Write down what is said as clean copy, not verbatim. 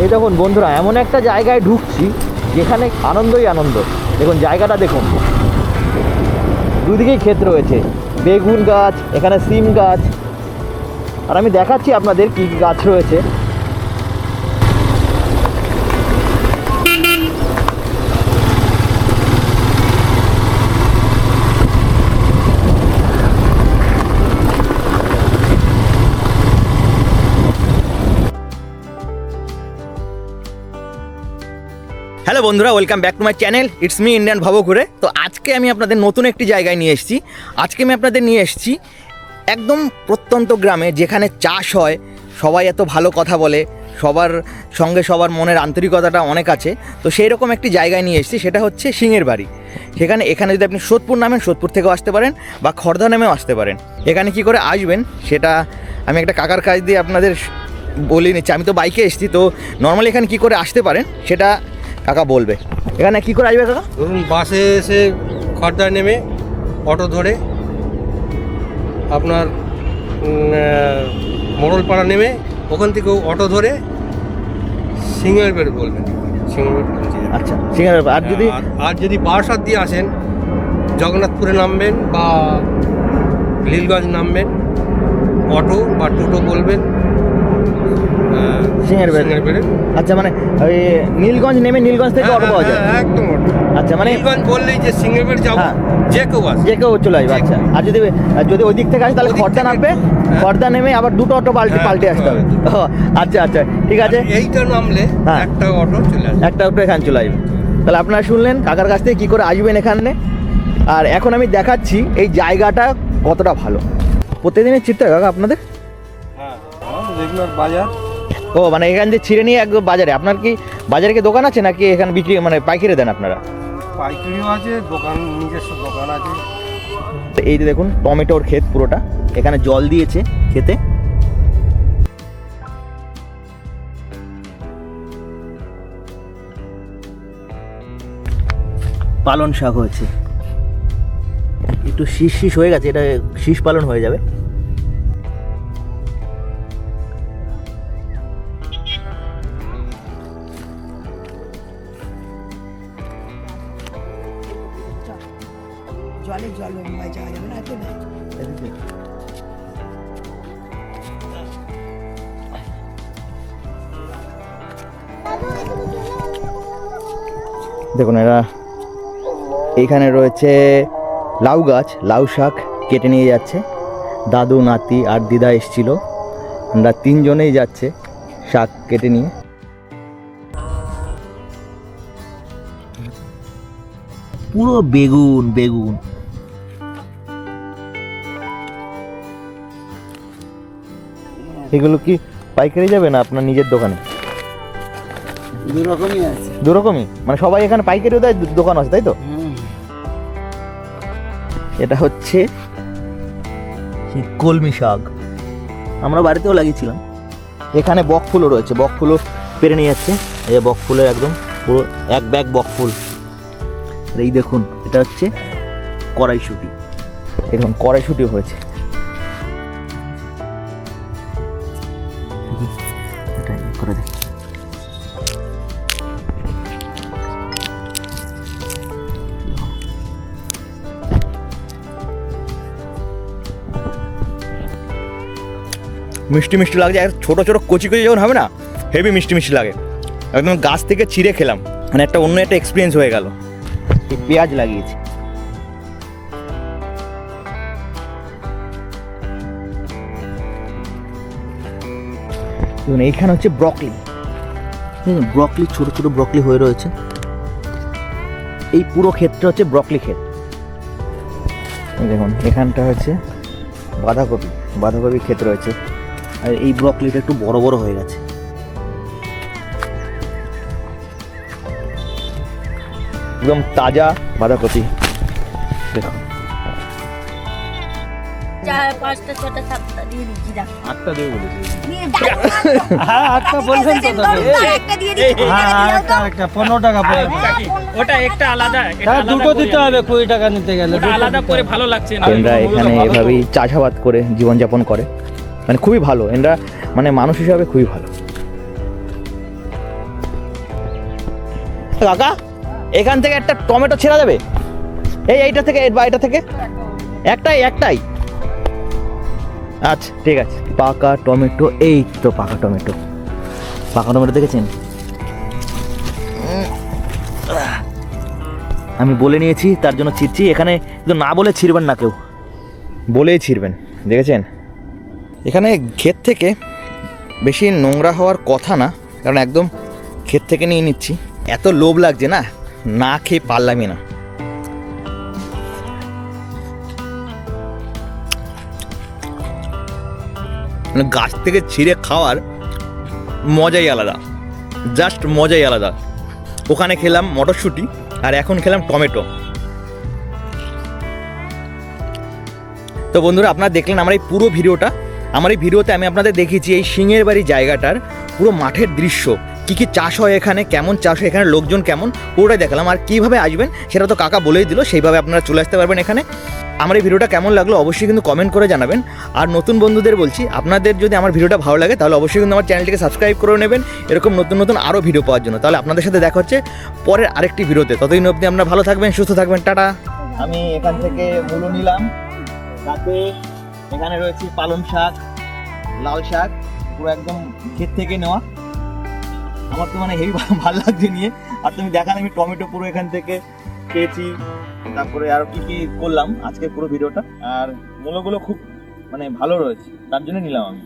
এই দেখুন বন্ধুরা, এমন একটা জায়গায় ঢুকছি যেখানে আনন্দই আনন্দ। দেখুন জায়গাটা দেখুন, দুদিকেই ক্ষেত রয়েছে, বেগুন গাছ, এখানে সিম গাছ, আর আমি দেখাচ্ছি আপনাদের কী কী গাছ রয়েছে। হ্যালো বন্ধুরা, welcome back to my channel, it's me Indian ভাবো ঘুরে। তো আজকে আমি আপনাদের নতুন একটি জায়গায় নিয়ে এসেছি। আজকে আমি আপনাদের নিয়ে এসেছি একদম প্রত্যন্ত গ্রামে, যেখানে চাষ হয়, সবাই এত ভালো কথা বলে, সবার সঙ্গে সবার মনের আন্তরিকতাটা অনেক আছে। তো সেই রকম একটি জায়গায় নিয়ে এসেছি, সেটা হচ্ছে সিংয়ের বাড়ি। এখানে যদি আপনি সোদপুর নামেন, সোদপুর থেকেও আসতে পারেন, বা খড়দা নামেও আসতে পারেন। এখানে কি করে আসবেন সেটা আমি একটা কাকার কাছ দিয়ে আপনাদের বলে নিচ্ছি। আমি তো বাইকে এসেছি, তো নর্মালি এখানে কি করে আসতে পারেন সেটা কাকা বলবে। এখানে কি করে আসবে কাকা? ধরুন বাসে এসে খড়দা নেমে অটো ধরে আপনার মোড়লপাড়া নেমে ওখান থেকে অটো ধরে সিংহের বাড়ি বলবেন। আচ্ছা, সিংহের বাড়ি। আর যদি বারাসাত দিয়ে আসেন, জগন্নাথপুরে নামবেন বা লীলগঞ্জ নামবেন, অটো বা টোটো বলবেন সিংহের বাড়ি। আচ্ছা, মানে ওই নীলগঞ্জ নেমে নীলগঞ্জ থেকে অটো পাওয়া যায়? একদম অটো। আচ্ছা, মানে নীলগঞ্জ বললেই যে সিংহের বাড়ি যাবো, যে কেউ আসে, যে কেউ চলে আসবে। আচ্ছা, আর যদি ওই দিক থেকে আসে তাহলে খড়দা নামবে, খড়দা নেমে আবার দুটো অটো পাল্টে আসতে হবে। আচ্ছা আচ্ছা, ঠিক আছে। এইটা নামলে একটা অটো চলে আসবে, একটা অটো এখানে চলে আসবে। তাহলে আপনারা শুনলেন কাকার কাছ থেকে কী করে আসবেন এখানে। আর এখন আমি দেখাচ্ছি এই জায়গাটা কতটা ভালো। প্রতিদিনের চিন্তা কাকা আপনাদের? হ্যাঁ, রেগুলার বাজার। ও, মানে এখান থেকে ছিঁড়ে নিয়ে একদম বাজারে। আপনার কি বাজারে কি দোকান আছে, নাকি এখানে বিক্রি মানে পাইকারি দেন আপনারা? পাইকারিও আছে, দোকান, নিজস্ব দোকান আছে। এই যে দেখুন টমেটোর ক্ষেত পুরোটা, এখানে জল দিয়েছে খেতে। পালন শাক হয়েছে, একটু শীষ হয়ে গেছে, এটা শীষ পালন হয়ে যাবে। জল যাওয়া যাবে না, এতে নেই। দেখুন এরা এইখানে রয়েছে লাউ গাছ, লাউ শাক কেটে নিয়ে যাচ্ছে। দাদু, নাতি আর দিদা এসেছিল, আমরা তিনজনেই যাচ্ছে শাক কেটে নিয়ে। পুরো বেগুন বেগুন। এগুলো কি পাইকারি যাবে না আপনার নিজের দোকানে? দুরকমই আছে। দুরকমই, মানে সবাই এখানে পাইকারিও দেয়, দোকান আছে, তাই তো? এটা হচ্ছে কলমি শাক, আমরা বাড়িতেও লাগিয়েছিলাম। এখানে বকফুলও রয়েছে, বকফুলও পেরে নিয়ে যাচ্ছে। এই বকফুলের একদম পুরো এক ব্যাগ বকফুল। এই দেখুন, এটা হচ্ছে কড়াইশুঁটি। এই দেখুন কড়াইশুঁটিও হয়েছে। এটা করে দেখি। মিষ্টি মিষ্টি লাগছে, আর ছোটো ছোটো কচি কচি যখন হবে না, হেভি মিষ্টি মিষ্টি লাগে। একদম গাছ থেকে ছিঁড়ে খেলাম, মানে একটা অন্য একটা এক্সপিরিয়েন্স হয়ে গেল। পেঁয়াজ লাগিয়েছি। দেখুন এইখানে হচ্ছে ব্রকলি, ব্রকলি ছোটো ছোটো ব্রকলি হয়ে রয়েছে। এই পুরো ক্ষেতটা হচ্ছে ব্রকলি ক্ষেত। দেখুন এখানটা হচ্ছে বাঁধাকপি ক্ষেত রয়েছে। আর এই ব্রকলিটা একটু বড় বড় হয়ে গেছে। একদম তাজা বাঁধাকপি দেখুন। 5টা 6টা 7টা দিয়ে দিচ্ছি। 8টা দিয়ে বলেছি। হ্যাঁ, 8টা বলছেন তো দাদা। একটা দিয়ে দিচ্ছি। একটা 15 টাকা পড়ে। ওটা একটা আলাদা, এটা আলাদা দুটো দিতে হবে 20 টাকা নিতে গেলে। ওটা আলাদা করে ভালো লাগছে না। এনরা এখানে এভাবেই চাষাবাদ করে জীবনযাপন করে, মানে খুবই ভালো। এনরা মানে মানুষ হিসাবে খুবই ভালো। কাকা এখান থেকে একটা টমেটো ছেঁড়া যাবে? এইটা থেকে বা এটা থেকে একটাই আচ্ছা ঠিক আছে। পাকা টমেটো, এই তো পাকা টমেটো দেখেছেন? আমি বলে নিয়েছি তার জন্য ছিঁড়ছি। এখানে কিন্তু না বলে ছিঁড়বেন না, কেউ বলেই ছিঁড়বেন, দেখেছেন? এখানে ক্ষেত থেকে বেশি নোংরা হওয়ার কথা না, কারণ একদম ক্ষেত থেকে নিয়ে নিচ্ছি। এত লোভ লাগছে না খেয়ে পারলামই না। মানে গাছ থেকে ছিঁড়ে খাওয়ার মজাই আলাদা, জাস্ট মজাই আলাদা। ওখানে খেলাম মটরশুঁটি আর এখন খেলাম টমেটো। তো বন্ধুরা, আপনারা দেখলেন আমার এই পুরো ভিডিওটা। আমার এই ভিডিওতে আমি আপনাদের দেখিয়েছি এই সিংহের বাড়ি জায়গাটার পুরো মাঠের দৃশ্য, কী কী চাষ হয় এখানে, কেমন চাষ হয় এখানে, লোকজন কেমন, পুরোটাই দেখালাম। আর কীভাবে আসবেন সেটা তো কাকা বলেই দিল, সেইভাবে আপনারা চলে আসতে পারবেন এখানে। আমার এই ভিডিওটা কেমন লাগলো অবশ্যই কিন্তু কমেন্ট করে জানাবেন। আর নতুন বন্ধুদের বলছি, আপনাদের যদি আমার ভিডিওটা ভালো লাগে তাহলে অবশ্যই কিন্তু আমার চ্যানেলটিকে সাবস্ক্রাইব করে নেবেন এরকম নতুন আরও ভিডিও পাওয়ার জন্য। তাহলে আপনাদের সাথে দেখা হচ্ছে পরের আরেকটি ভিডিওতে। ততদিন অবধি আপনারা ভালো থাকবেন, সুস্থ থাকবেন, টাটা। আমি এখান থেকে মূলো নিলাম, তাতে এখানে রয়েছে পালং শাক, লাল শাক, পুরো একদম ক্ষেত থেকে নেওয়া। আমার তো মানে হেভি ভালো লাগছে নিয়ে। আর তুমি দেখালে আমি টমেটো পুরো এখান থেকে খেয়েছি, তারপরে আর কি করলাম আজকে পুরো ভিডিওটা। আর মূলগুলো খুব মানে ভালো রয়েছে, তার জন্য নিলাম আমি।